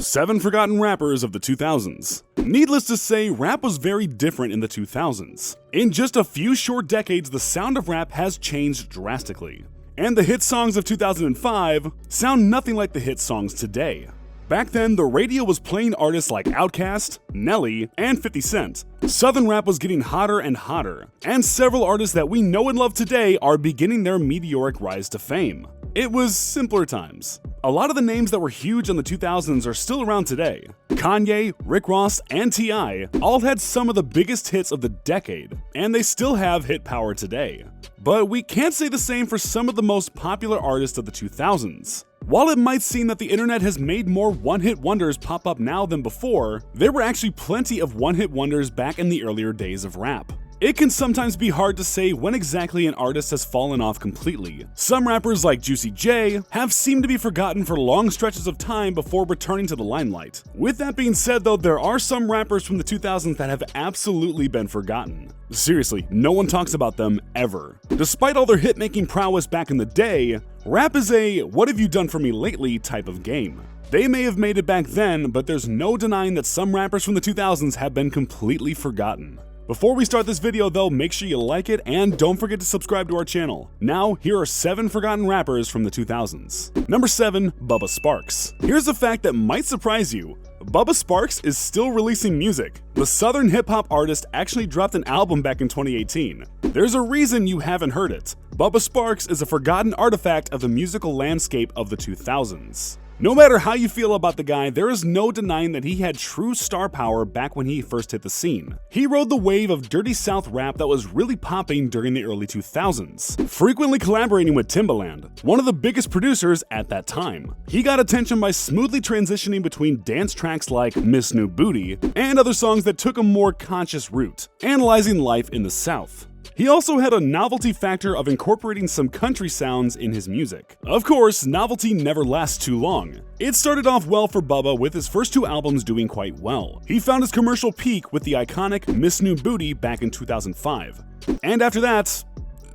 7 Forgotten Rappers of the 2000s. Needless to say, rap was very different in the 2000s. In just a few short decades, the sound of rap has changed drastically. And the hit songs of 2005 sound nothing like the hit songs today. Back then, the radio was playing artists like Outkast, Nelly, and 50 Cent. Southern rap was getting hotter and hotter, and several artists that we know and love today are beginning their meteoric rise to fame. It was simpler times. A lot of the names that were huge in the 2000s are still around today. Kanye, Rick Ross, and T.I. all had some of the biggest hits of the decade, and they still have hit power today. But we can't say the same for some of the most popular artists of the 2000s. While it might seem that the internet has made more one-hit wonders pop up now than before, there were actually plenty of one-hit wonders back in the earlier days of rap. It can sometimes be hard to say when exactly an artist has fallen off completely. Some rappers like Juicy J have seemed to be forgotten for long stretches of time before returning to the limelight. With that being said though, there are some rappers from the 2000s that have absolutely been forgotten. Seriously, no one talks about them ever. Despite all their hit-making prowess back in the day, rap is a "what have you done for me lately" type of game. They may have made it back then, but there's no denying that some rappers from the 2000s have been completely forgotten. Before we start this video though, make sure you like it and don't forget to subscribe to our channel. Now, here are 7 forgotten rappers from the 2000s. Number 7, Bubba Sparks. Here's a fact that might surprise you. Bubba Sparks is still releasing music. The Southern hip-hop artist actually dropped an album back in 2018. There's a reason you haven't heard it. Bubba Sparks is a forgotten artifact of the musical landscape of the 2000s. No matter how you feel about the guy, there is no denying that he had true star power back when he first hit the scene. He rode the wave of dirty South rap that was really popping during the early 2000s, frequently collaborating with Timbaland, one of the biggest producers at that time. He got attention by smoothly transitioning between dance tracks like Miss New Booty and other songs that took a more conscious route, analyzing life in the South. He also had a novelty factor of incorporating some country sounds in his music. Of course, novelty never lasts too long. It started off well for Bubba, with his first 2 albums doing quite well. He found his commercial peak with the iconic Miss New Booty back in 2005. And after that,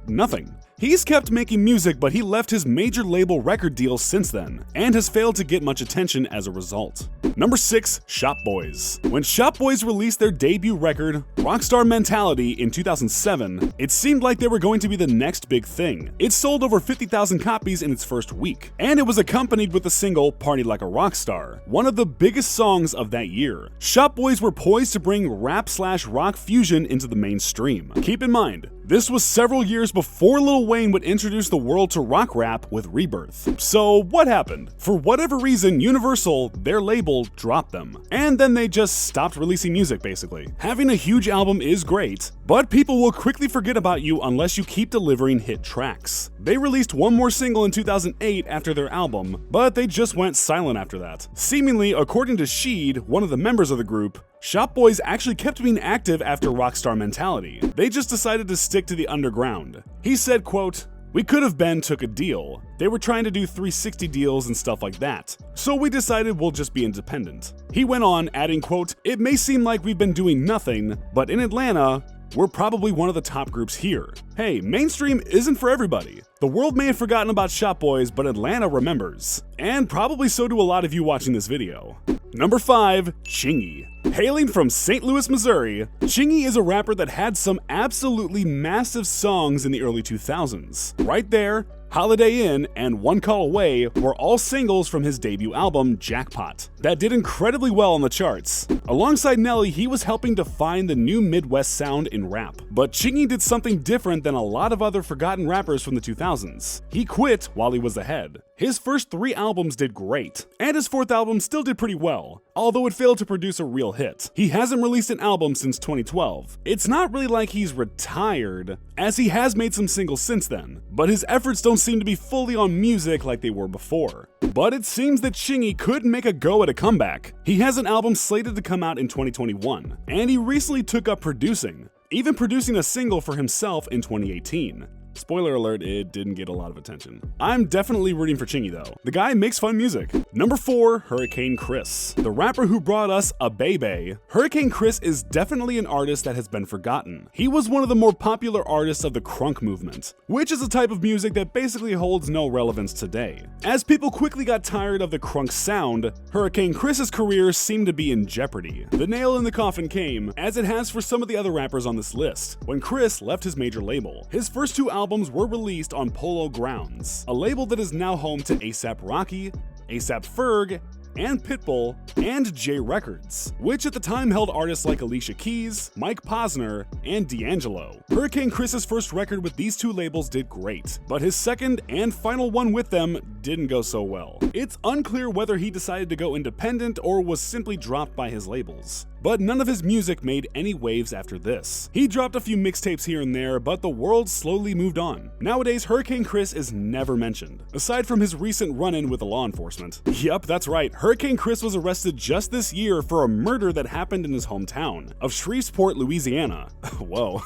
nothing. He's kept making music, but he left his major label record deal since then, and has failed to get much attention as a result. Number 6, Shop Boys. When Shop Boys released their debut record, Rockstar Mentality, in 2007, it seemed like they were going to be the next big thing. It sold over 50,000 copies in its first week, and it was accompanied with the single Party Like a Rockstar, one of the biggest songs of that year. Shop Boys were poised to bring rap/rock fusion into the mainstream. Keep in mind, this was several years before Lil Wayne would introduce the world to rock rap with Rebirth. So what happened? For whatever reason, Universal, their label, dropped them. And then they just stopped releasing music basically. Having a huge album is great, but people will quickly forget about you unless you keep delivering hit tracks. They released one more single in 2008 after their album, but they just went silent after that. Seemingly, according to Sheed, one of the members of the group, Shop Boys actually kept being active after Rockstar Mentality. They just decided to stick to the underground. He said, quote, "We could have been took a deal. They were trying to do 360 deals and stuff like that. So we decided we'll just be independent." He went on, adding, quote, "It may seem like we've been doing nothing, but in Atlanta, we're probably one of the top groups here. Hey, mainstream isn't for everybody. The world may have forgotten about Shop Boys, but Atlanta remembers. And probably so do a lot of you watching this video." Number 5, Chingy. Hailing from St. Louis, Missouri, Chingy is a rapper that had some absolutely massive songs in the early 2000s. Right There, Holiday Inn, and One Call Away were all singles from his debut album, Jackpot, that did incredibly well on the charts. Alongside Nelly, he was helping define the new Midwest sound in rap. But Chingy did something different than a lot of other forgotten rappers from the 2000s. He quit while he was ahead. His first 3 albums did great, and his 4th album still did pretty well, although it failed to produce a real hit. He hasn't released an album since 2012. It's not really like he's retired, as he has made some singles since then, but his efforts don't seem to be fully on music like they were before. But it seems that Chingy could make a go at a comeback. He has an album slated to come out in 2021, and he recently took up producing, even producing a single for himself in 2018. Spoiler alert, it didn't get a lot of attention. I'm definitely rooting for Chingy though. The guy makes fun music. Number 4, Hurricane Chris. The rapper who brought us a baby. Hurricane Chris is definitely an artist that has been forgotten. He was one of the more popular artists of the crunk movement, which is a type of music that basically holds no relevance today. As people quickly got tired of the crunk sound, Hurricane Chris's career seemed to be in jeopardy. The nail in the coffin came, as it has for some of the other rappers on this list, when Chris left his major label. His first 2 albums were released on Polo Grounds, a label that is now home to A$AP Rocky, A$AP Ferg, and Pitbull, and J Records, which at the time held artists like Alicia Keys, Mike Posner, and D'Angelo. Hurricane Chris's first record with these 2 labels did great, but his second and final one with them didn't go so well. It's unclear whether he decided to go independent or was simply dropped by his labels. But none of his music made any waves after this. He dropped a few mixtapes here and there, but the world slowly moved on. Nowadays, Hurricane Chris is never mentioned, aside from his recent run-in with the law enforcement. Yup, that's right, Hurricane Chris was arrested just this year for a murder that happened in his hometown of Shreveport, Louisiana. Whoa.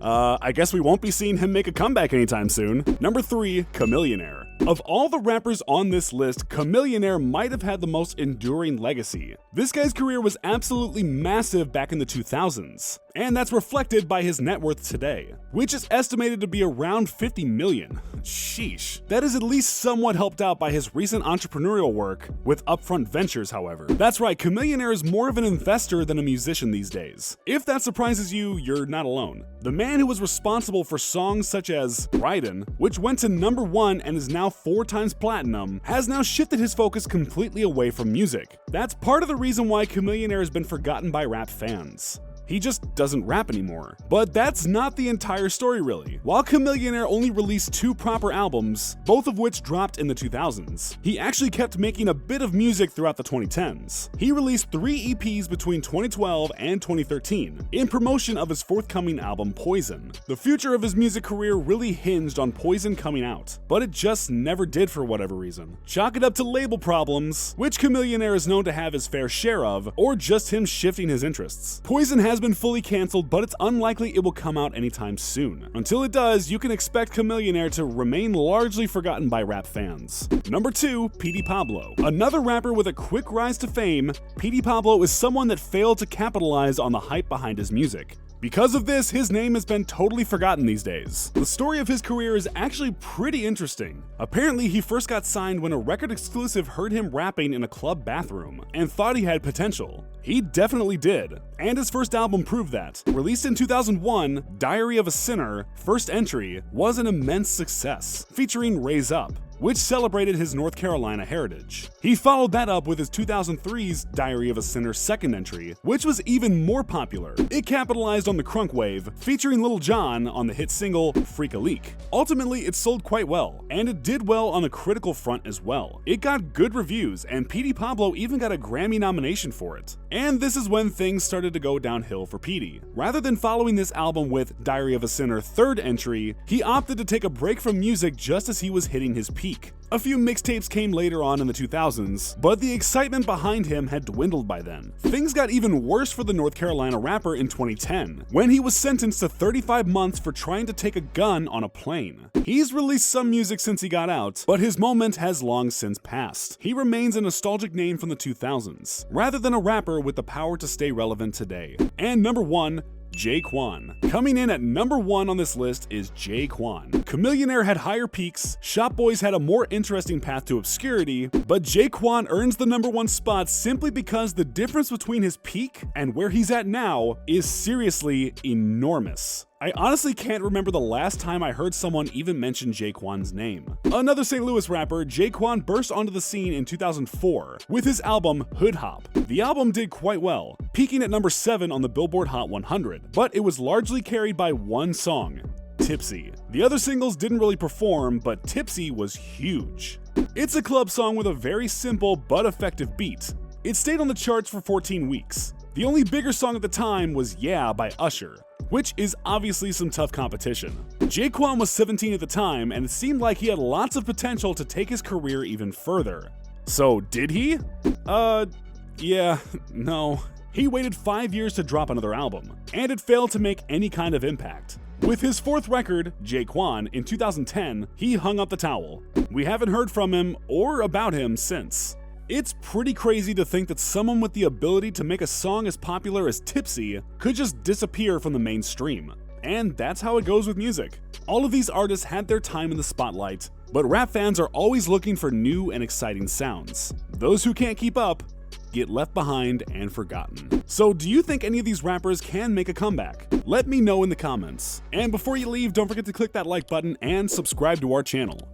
I guess we won't be seeing him make a comeback anytime soon. Number 3, Chamillionaire. Of all the rappers on this list, Chamillionaire might have had the most enduring legacy. This guy's career was absolutely massive back in the 2000s, and that's reflected by his net worth today, which is estimated to be around 50 million. Sheesh. That is at least somewhat helped out by his recent entrepreneurial work with Upfront Ventures, however. That's right, Chamillionaire is more of an investor than a musician these days. If that surprises you, you're not alone. The man who was responsible for songs such as Raiden, which went to number 1 and is now 4 times platinum, has now shifted his focus completely away from music. That's part of the reason why Chamillionaire has been forgotten by rap fans. He just doesn't rap anymore. But that's not the entire story really. While Chamillionaire only released 2 proper albums, both of which dropped in the 2000s, he actually kept making a bit of music throughout the 2010s. He released 3 EPs between 2012 and 2013 in promotion of his forthcoming album Poison. The future of his music career really hinged on Poison coming out, but it just never did for whatever reason. Chalk it up to label problems, which Chamillionaire is known to have his fair share of, or just him shifting his interests. Poison has been fully canceled, but it's unlikely it will come out anytime soon. Until it does, you can expect Chamillionaire to remain largely forgotten by rap fans. Number 2, Petey Pablo. Another rapper with a quick rise to fame, Petey Pablo is someone that failed to capitalize on the hype behind his music. Because of this, his name has been totally forgotten these days. The story of his career is actually pretty interesting. Apparently, he first got signed when a record exclusive heard him rapping in a club bathroom and thought he had potential. He definitely did, and his first album proved that. Released in 2001, Diary of a Sinner, first entry, was an immense success, featuring Raise Up, which celebrated his North Carolina heritage. He followed that up with his 2003's Diary of a Sinner second entry, which was even more popular. It capitalized on the crunk wave, featuring Lil Jon on the hit single Freak a Leak. Ultimately, it sold quite well, and it did well on the critical front as well. It got good reviews, and Petey Pablo even got a Grammy nomination for it. And this is when things started to go downhill for Petey. Rather than following this album with Diary of a Sinner third entry, he opted to take a break from music just as he was hitting his peak. A few mixtapes came later on in the 2000s, but the excitement behind him had dwindled by then. Things got even worse for the North Carolina rapper in 2010, when he was sentenced to 35 months for trying to take a gun on a plane. He's released some music since he got out, but his moment has long since passed. He remains a nostalgic name from the 2000s, rather than a rapper with the power to stay relevant today. And number 1, kwon. Coming in at number 1 on this list is kwon. Chamillionaire had higher peaks, Shop Boys had a more interesting path to obscurity, but kwon earns the number 1 spot simply because the difference between his peak and where he's at now is seriously enormous. I honestly can't remember the last time I heard someone even mention kwon's name. Another St. Louis rapper, kwon burst onto the scene in 2004 with his album Hood Hop. The album did quite well, peaking at number 7 on the Billboard Hot 100, but it was largely carried by one song, Tipsy. The other singles didn't really perform, but Tipsy was huge. It's a club song with a very simple but effective beat. It stayed on the charts for 14 weeks. The only bigger song at the time was Yeah by Usher, which is obviously some tough competition. kwon was 17 at the time, and it seemed like he had lots of potential to take his career even further. So did he? Yeah, no. He waited 5 years to drop another album, and it failed to make any kind of impact. With his fourth record, kwon, in 2010, he hung up the towel. We haven't heard from him or about him since. It's pretty crazy to think that someone with the ability to make a song as popular as Tipsy could just disappear from the mainstream. And that's how it goes with music. All of these artists had their time in the spotlight, but rap fans are always looking for new and exciting sounds. Those who can't keep up get left behind and forgotten. So do you think any of these rappers can make a comeback? Let me know in the comments. And before you leave, don't forget to click that like button and subscribe to our channel.